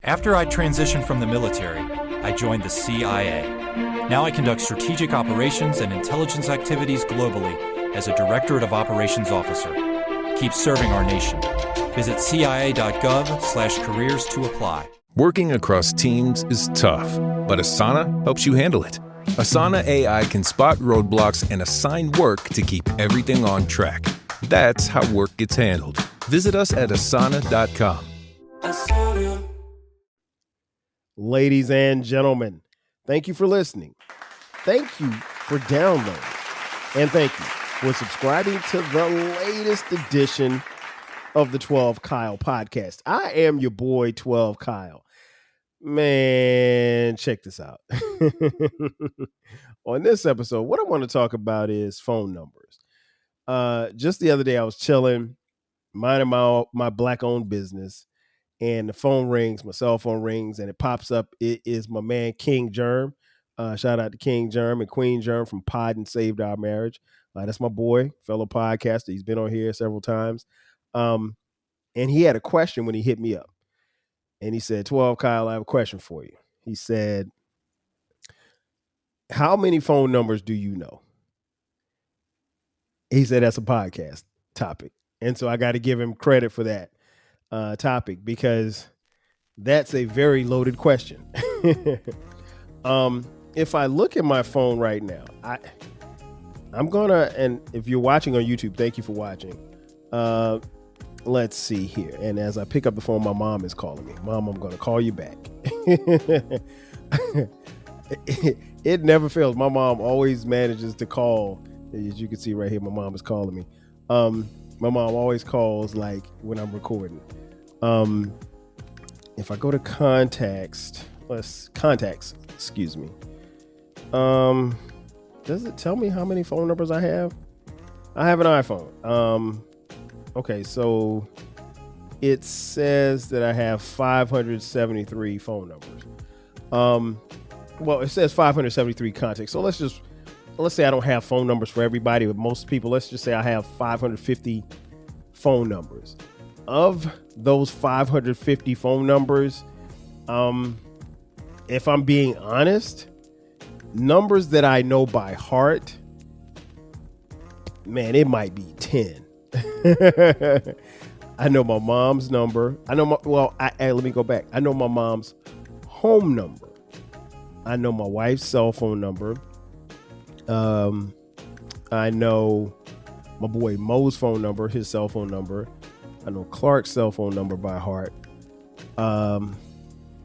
After I transitioned from the military, I joined the CIA. Now I conduct strategic operations and intelligence activities globally as a Directorate of Operations Officer. Keep serving our nation. Visit cia.gov/careers to apply. Working across teams is tough, but Asana helps you handle it. Asana AI can spot roadblocks and assign work to keep everything on track. That's how work gets handled. Visit us at asana.com. Ladies and gentlemen, thank you for listening. Thank you for downloading. And thank you for subscribing to the latest edition of the 12 Kyle podcast. I am your boy, 12 Kyle. Man, check this out. On this episode, what I want to talk about is phone numbers. Just the other day, I was chilling, minding my black-owned business, and the phone rings, my cell phone rings, and it pops up. It is my man, King Germ. Shout out to King Germ and Queen Germ from Pod and Saved Our Marriage. That's my boy, fellow podcaster. He's been on here several times. And he had a question when he hit me up. And he said, 12 Kyle, I have a question for you. He said, how many phone numbers do you know? He said that's a podcast topic. And so I got to give him credit for that topic, because that's a very loaded question. If I look at my phone right now, I'm gonna, and if you're watching on YouTube, thank you for watching. Let's see here. And as I pick up the phone, my mom is calling me. Mom, I'm gonna call you back. It never fails. My mom always manages to call. As you can see right here, my mom is calling me. My mom always calls like when I'm recording. If I go to contacts, excuse me. Does it tell me how many phone numbers I have? I have an iPhone. Okay, so it says that I have 573 phone numbers. Well, it says 573 contacts. So let's say I don't have phone numbers for everybody, but most people, let's just say I have 550 phone numbers. Of those 550 phone numbers, if I'm being honest, numbers that I know by heart, man, it might be 10. I know my mom's number. I know let me go back. I know my mom's home number. I know my wife's cell phone number. I know my boy Mo's phone number, his cell phone number. I know Clark's cell phone number by heart. I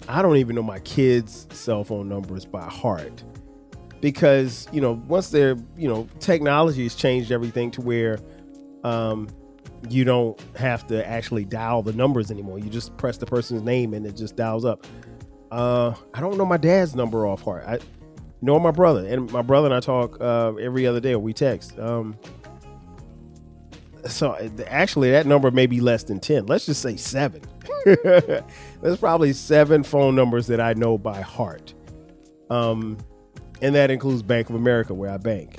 don't even know my kids' cell phone numbers by heart, because, once they're, technology has changed everything to where, you don't have to actually dial the numbers anymore. You just press the person's name and it just dials up. I don't know my dad's number off heart. I know my brother, and I talk every other day, or we text. So actually that number may be less than 10. Let's just say 7. There's probably 7 phone numbers that I know by heart. And that includes Bank of America, where I bank.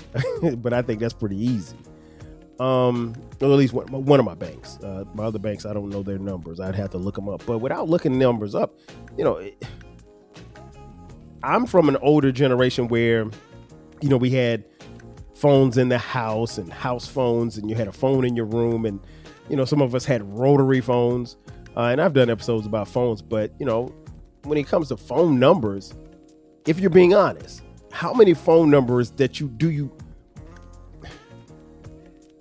But I think that's pretty easy. Or at least one of my banks. My other banks, I don't know their numbers. I'd have to look them up. But without looking numbers up, I'm from an older generation where, we had phones in the house and house phones, and you had a phone in your room, and, some of us had rotary phones. And I've done episodes about phones, but, when it comes to phone numbers, if you're being honest, how many phone numbers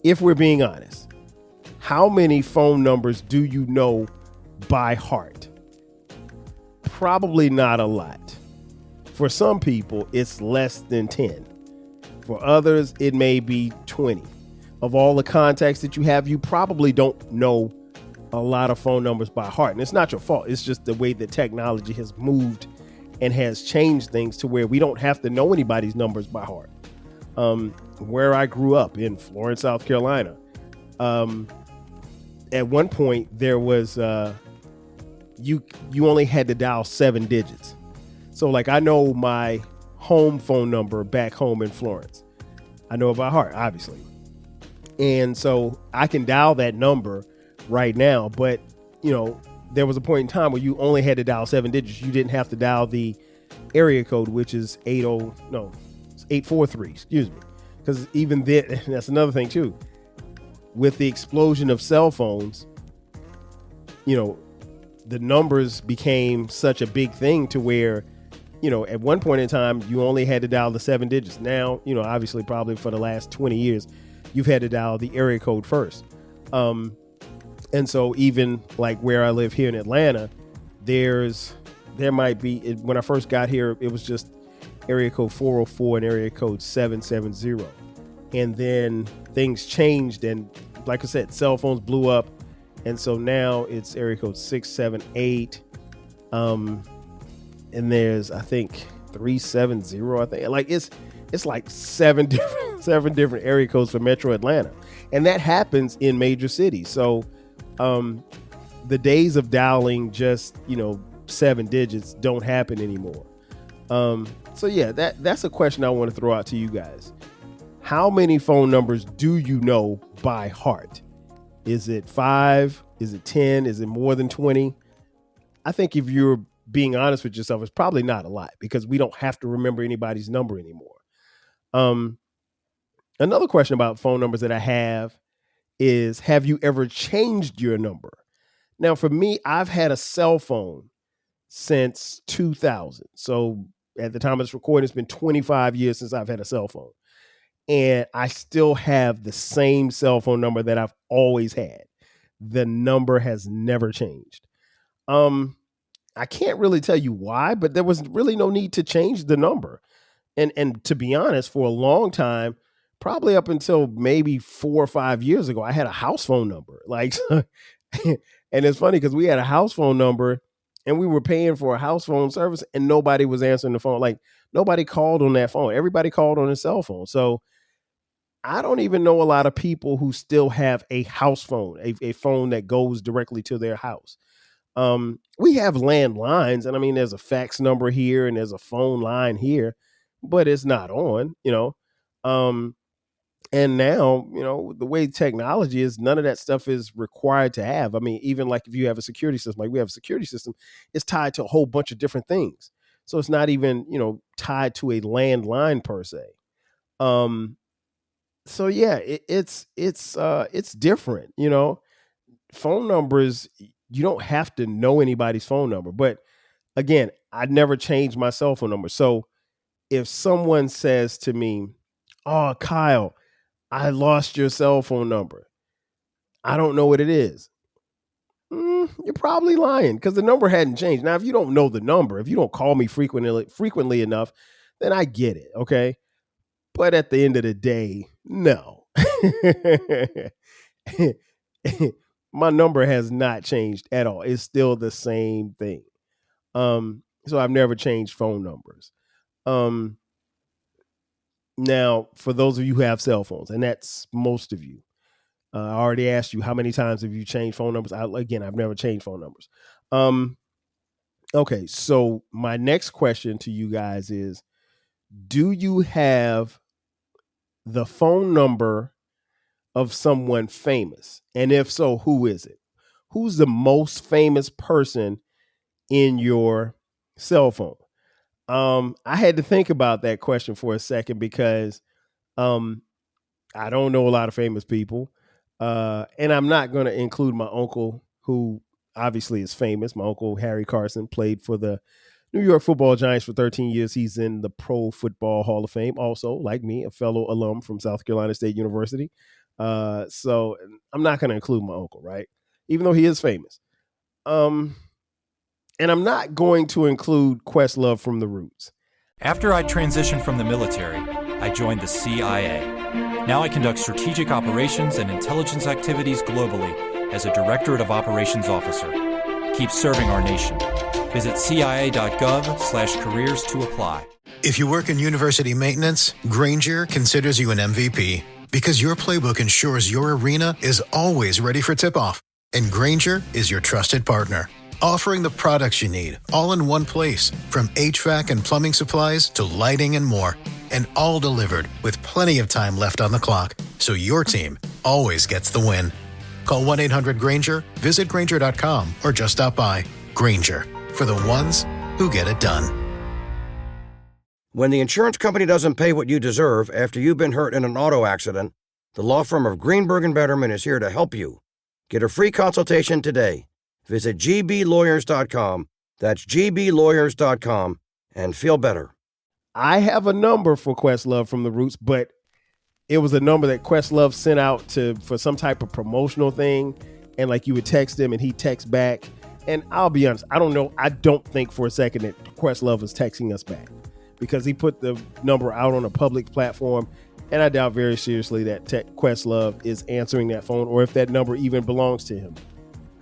if we're being honest, how many phone numbers do you know by heart? Probably not a lot. For some people, it's less than 10. For others, it may be 20. Of all the contacts that you have, you probably don't know a lot of phone numbers by heart. And it's not your fault. It's just the way that technology has moved and has changed things to where we don't have to know anybody's numbers by heart. Where I grew up in Florence, South Carolina, at one point there was you only had to dial 7 digits. So like, I know my home phone number back home in Florence. I know it by heart, obviously. And so I can dial that number right now, but there was a point in time where you only had to dial 7 digits. You didn't have to dial the area code, which is 843, excuse me. Because even then, that's another thing too. With the explosion of cell phones, the numbers became such a big thing to where, at one point in time, you only had to dial the 7 digits. Now, obviously probably for the last 20 years, you've had to dial the area code first. And so even like where I live here in Atlanta, there might be, when I first got here, it was just area code 404 and area code 770. And then things changed. And like I said, cell phones blew up. And so now it's area code 678. And there's, I think, 370, I think. Like it's like seven different area codes for Metro Atlanta. And that happens in major cities. So the days of dialing just, 7 digits don't happen anymore. So yeah, that's a question I want to throw out to you guys. How many phone numbers do you know by heart? Is it 5? Is it 10? Is it more than 20? I think if you're being honest with yourself, it's probably not a lot because we don't have to remember anybody's number anymore. Another question about phone numbers that I have you ever changed your number? Now, for me, I've had a cell phone since 2000. So at the time of this recording, it's been 25 years since I've had a cell phone. And I still have the same cell phone number that I've always had. The number has never changed. I can't really tell you why, but there was really no need to change the number. And to be honest, for a long time, probably up until maybe 4 or 5 years ago, I had a house phone number. Like, and it's funny because we had a house phone number and we were paying for a house phone service and nobody was answering the phone. Like nobody called on that phone. Everybody called on a cell phone. So I don't even know a lot of people who still have a house phone, a phone that goes directly to their house. We have landlines, and I mean, there's a fax number here and there's a phone line here, but it's not on, and now, the way technology is, none of that stuff is required to have. I mean, even like if you have a security system, like we have a security system, it's tied to a whole bunch of different things. So it's not even, tied to a landline per se. So yeah, it's different, phone numbers, you don't have to know anybody's phone number. But again, I never changed my cell phone number. So if someone says to me, "Oh, Kyle, I lost your cell phone number. I don't know what it is." You're probably lying because the number hadn't changed. Now, if you don't know the number, if you don't call me frequently enough, then I get it. Okay. But at the end of the day, no. My number has not changed at all. It's still the same thing. So I've never changed phone numbers. Now, for those of you who have cell phones, and that's most of you, I already asked you how many times have you changed phone numbers. I've never changed phone numbers. Okay, so my next question to you guys is, do you have the phone number of someone famous? And if so, who is it? Who's the most famous person in your cell phone? I had to think about that question for a second because I don't know a lot of famous people. And I'm not going to include my uncle, who obviously is famous. My uncle, Harry Carson, played for the New York Football Giants for 13 years. He's in the Pro Football Hall of Fame. Also, like me, a fellow alum from South Carolina State University. So I'm not going to include my uncle, right? Even though he is famous. And I'm not going to include Questlove from The Roots. After I transitioned from the military, I joined the CIA. Now I conduct strategic operations and intelligence activities globally as a Directorate of Operations Officer. Keep serving our nation. Visit cia.gov/careers to apply. If you work in university maintenance, Granger considers you an MVP because your playbook ensures your arena is always ready for tip-off. And Granger is your trusted partner, offering the products you need all in one place, from HVAC and plumbing supplies to lighting and more. And all delivered with plenty of time left on the clock, so your team always gets the win. Call 1-800-GRANGER, visit Granger.com, or just stop by. Granger, for the ones who get it done. When the insurance company doesn't pay what you deserve after you've been hurt in an auto accident, the law firm of Greenberg & Betterman is here to help you. Get a free consultation today. Visit gblawyers.com. That's gblawyers.com, and feel better. I have a number for Questlove from the Roots, but it was a number that Questlove sent out for some type of promotional thing, and like you would text him and he texts back. And I'll be honest, I don't know. I don't think for a second that Questlove was texting us back, because he put the number out on a public platform, and I doubt very seriously that Questlove is answering that phone, or if that number even belongs to him.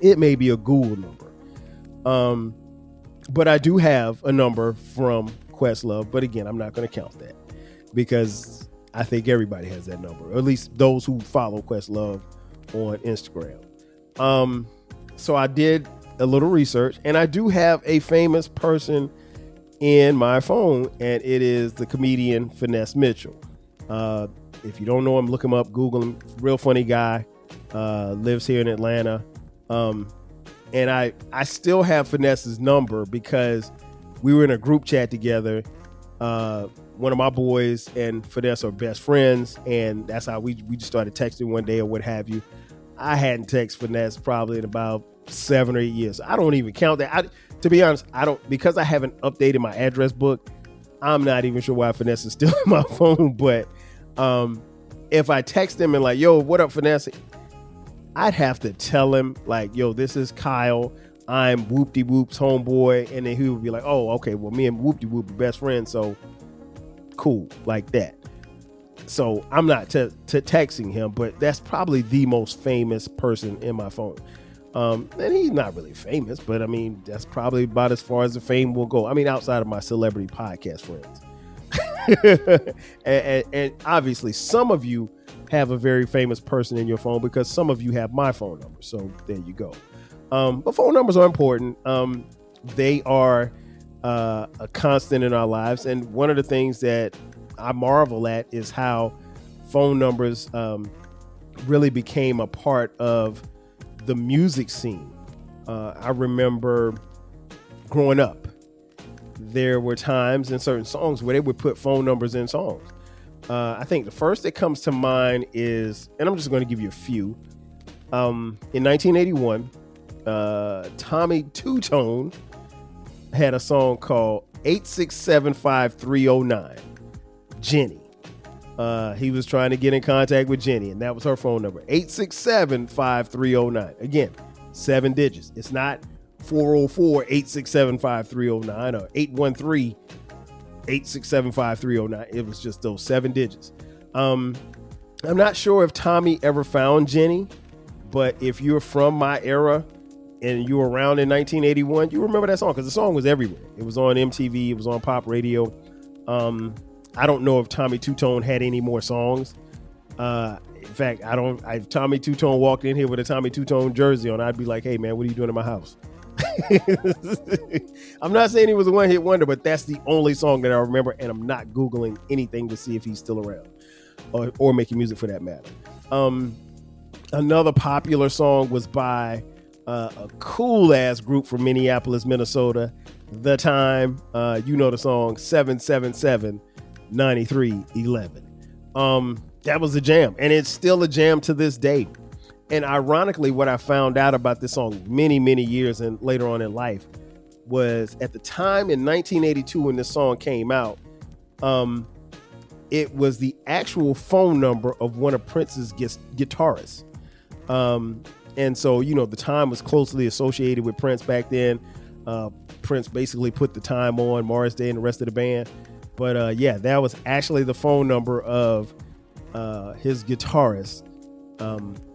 It may be a Google number. But I do have a number from Questlove, but again, I'm not going to count that, because I think everybody has that number, or at least those who follow Questlove on Instagram. So I did a little research, and I do have a famous person in my phone, and it is the comedian Finesse Mitchell. If you don't know him, look him up, Google him. Real funny guy, lives here in Atlanta. And I still have Finesse's number because we were in a group chat together. One of my boys and Finesse are best friends, and that's how we just started texting one day or what have you. I hadn't texted Finesse probably in about 7 or 8 years. I don't even count that. To be honest, because I haven't updated my address book, I'm not even sure why Finesse is still in my phone. But if I text him and like, yo, what up, Finesse? I'd have to tell him like, yo, this is Kyle. I'm Whoop-de-Whoop's homeboy. And then he would be like, oh, okay, well, me and Whoop-de-Whoop are best friends. So cool, like that. So I'm not texting him, but that's probably the most famous person in my phone. And he's not really famous, but I mean, that's probably about as far as the fame will go. I mean, outside of my celebrity podcast friends. and obviously some of you have a very famous person in your phone, because some of you have my phone number. So there you go. But phone numbers are important. They are a constant in our lives. And one of the things that I marvel at is how phone numbers really became a part of the music scene. I remember growing up, there were times in certain songs where they would put phone numbers in songs. I think the first that comes to mind is, and I'm just going to give you a few. In 1981, Tommy Two-Tone had a song called 8675309, Jenny. He was trying to get in contact with Jenny, and that was her phone number, 8675309. Again, 7 digits. It's not 404-867-5309 or 813-867-5309. It was just those 7 digits. I'm not sure if Tommy ever found Jenny, but if you're from my era and you were around in 1981, you remember that song, because the song was everywhere. It was on MTV. It was on pop radio. I don't know if Tommy Two-Tone had any more songs. In fact, if Tommy Two-Tone walked in here with a Tommy Two-Tone jersey on, I'd be like, hey man, what are you doing in my house? I'm not saying he was a one-hit wonder, but that's the only song that I remember, and I'm not Googling anything to see if he's still around or making music for that matter. Another popular song was by a cool-ass group from Minneapolis, Minnesota, The Time. You know the song 777-9311. That was a jam, and it's still a jam to this day. And ironically, what I found out about this song many, many years and later on in life was, at the time in 1982 when this song came out, it was the actual phone number of one of Prince's guitarists. And so, you know, The Time was closely associated with Prince back then. Prince basically put The Time on, Morris Day and the rest of the band. But yeah, that was actually the phone number of his guitarist.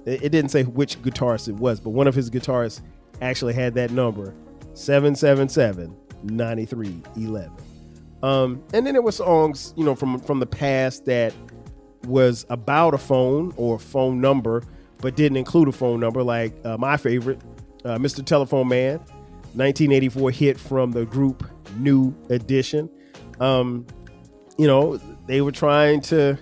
It didn't say which guitarist it was, but one of his guitarists actually had that number, 777-9311. And then there were songs, you know, from the past that was about a phone or a phone number, but didn't include a phone number, like my favorite, Mr. Telephone Man, 1984 hit from the group New Edition. You know, they were trying to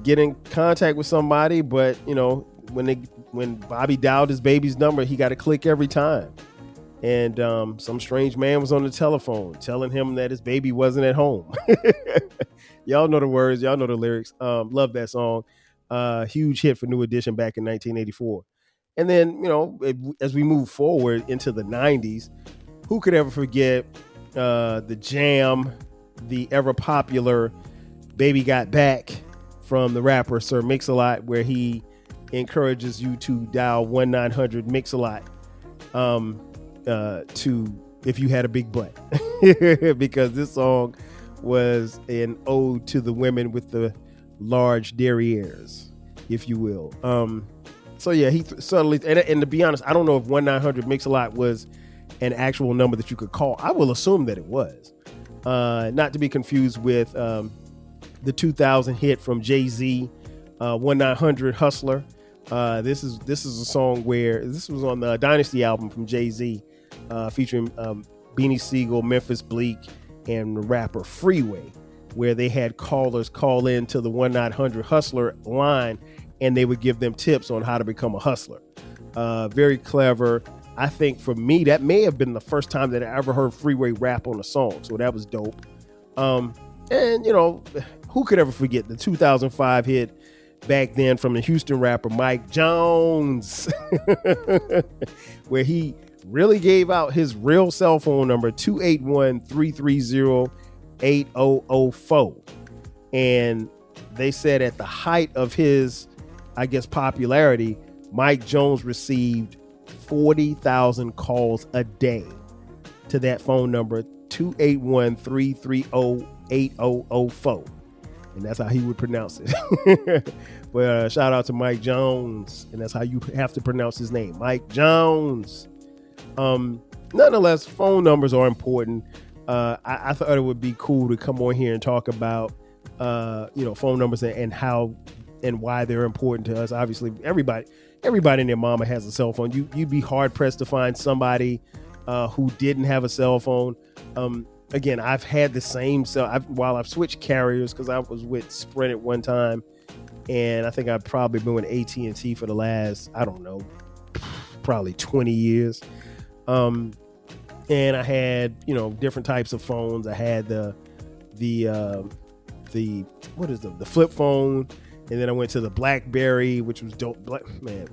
get in contact with somebody, but, you know, when they when Bobby dialed his baby's number, he got a click every time. And some strange man was on the telephone telling him that his baby wasn't at home. Y'all know the words. Y'all know the lyrics. Love that song. Huge hit for New Edition back in 1984. And then, as we move forward into the 90s, who could ever forget the Jam, the ever popular Baby Got Back from the rapper Sir Mix-a-Lot, where he encourages you to dial 1-900-MIX-a-LOT to if you had a big butt. Because this song was an ode to the women with the large derrieres, if you will. So yeah, he subtly, and to be honest, I don't know if 1-900-MIX-a-LOT was an actual number that you could call. I will assume that it was. Not to be confused with the 2000 hit from Jay-Z, 1-900-Hustler. This is a song where this was on the Dynasty album from Jay-Z, featuring Beanie Siegel, Memphis Bleak, and the rapper Freeway, where they had callers call in to the 1-900-Hustler line, and they would give them tips on how to become a hustler. Very clever. I think for me, that may have been the first time that I ever heard Freeway rap on a song, so that was dope. And who could ever forget the 2005 hit back then from the Houston rapper Mike Jones, where he really gave out his real cell phone number, 281-330-8004. And they said at the height of his, I guess, popularity, Mike Jones received 40,000 calls a day to that phone number, 281-330-8004. And that's how he would pronounce it. But shout out to Mike Jones. And that's how you have to pronounce his name, Mike Jones. Nonetheless, phone numbers are important. I thought it would be cool to come on here and talk about, phone numbers and how and why they're important to us. Obviously, everybody and their mama has a cell phone. You'd be hard pressed to find somebody who didn't have a cell phone. Again, I've had the same cell while I've switched carriers, because I was with Sprint at one time, and I think I've probably been with AT&T for the last, I don't know, probably 20 years. And I had, different types of phones. I had the flip phone, and then I went to the BlackBerry, which was dope. Man,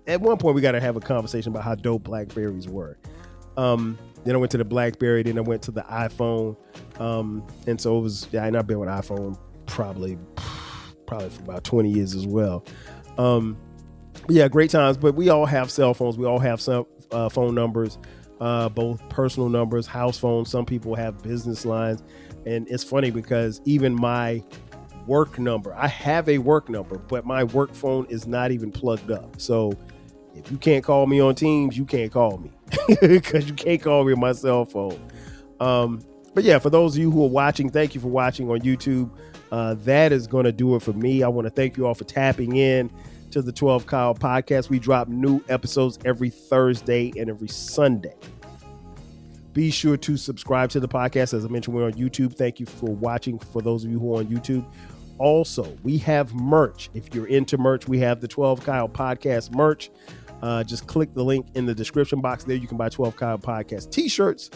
at one point we got to have a conversation about how dope BlackBerries were. Then I went to the BlackBerry, then I went to the iPhone. And so it was, and I've been with iPhone probably for about 20 years as well. Yeah, great times, but we all have cell phones. We all have some phone numbers, both personal numbers, house phones. Some people have business lines. And it's funny because even my work number, I have a work number, but my work phone is not even plugged up. So if you can't call me on Teams, you can't call me because you can't call me on my cell phone. But yeah, for those of you who are watching, thank you for watching on YouTube. That is going to do it for me. I want to thank you all for tapping in to the 12 Kyle podcast. We drop new episodes every Thursday and every Sunday. Be sure to subscribe to the podcast. As I mentioned, we're on YouTube. Thank you for watching. For those of you who are on YouTube, also, we have merch. If you're into merch, we have the 12 Kyle podcast merch. Just click the link in the description box. There you can buy 12 Kyle podcast t-shirts,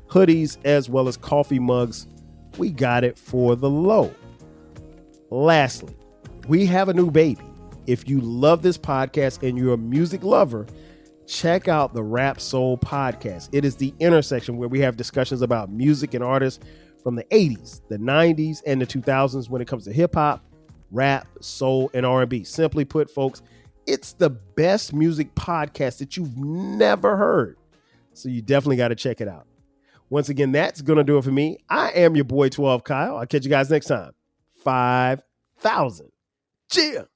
hoodies, as well as coffee mugs. We got it for the low. Lastly, we have a new baby. If you love this podcast and you're a music lover, check out the Rap Soul podcast. It is the intersection where we have discussions about music and artists from the 80s, the 90s, and the 2000s when it comes to hip hop, rap, soul, and R&B. Simply put, folks, it's the best music podcast that you've never heard. So you definitely got to check it out. Once again, that's going to do it for me. I am your boy 12 Kyle. I'll catch you guys next time. 5,000. Cheer.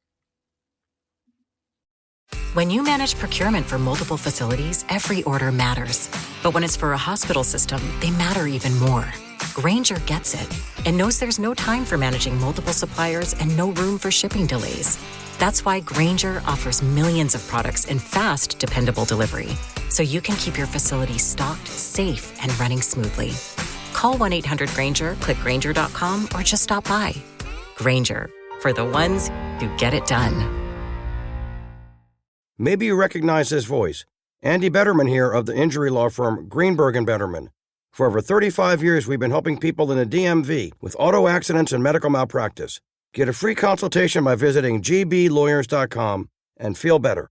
When you manage procurement for multiple facilities, every order matters. But when it's for a hospital system, they matter even more. Grainger gets it and knows there's no time for managing multiple suppliers and no room for shipping delays. That's why Grainger offers millions of products in fast, dependable delivery, so you can keep your facility stocked, safe, and running smoothly. Call 1-800-GRAINGER, click Grainger.com, or just stop by. Grainger, for the ones who get it done. Maybe you recognize this voice. Andy Betterman here of the injury law firm Greenberg & Betterman. For over 35 years, we've been helping people in the DMV with auto accidents and medical malpractice. Get a free consultation by visiting gblawyers.com and feel better.